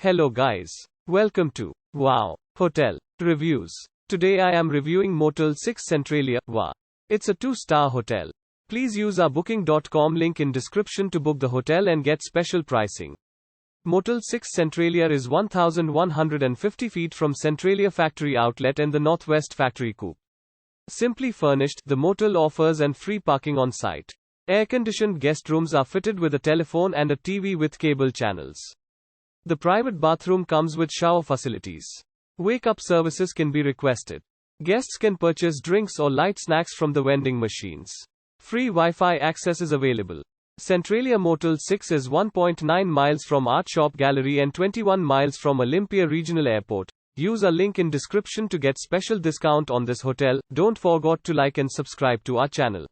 Hello guys. Welcome to Wow Hotel Reviews. Today I am reviewing Motel 6-Centralia. Wow. It's a 2-star hotel. Please use our booking.com link in description to book the hotel and get special pricing. Motel 6-Centralia is 1,150 feet from Centralia Factory Outlet and the Northwest Factory Coop. Simply furnished, the motel offers and free parking on site. Air-conditioned guest rooms are fitted with a telephone and a TV with cable channels. The private bathroom comes with shower facilities. Wake-up services can be requested. Guests can purchase drinks or light snacks from the vending machines. Free Wi-Fi access is available. Centralia Motel 6 is 1.9 miles from Art Shop Gallery and 21 miles from Olympia Regional Airport. Use our link in description to get special discount on this hotel. Don't forget to like and subscribe to our channel.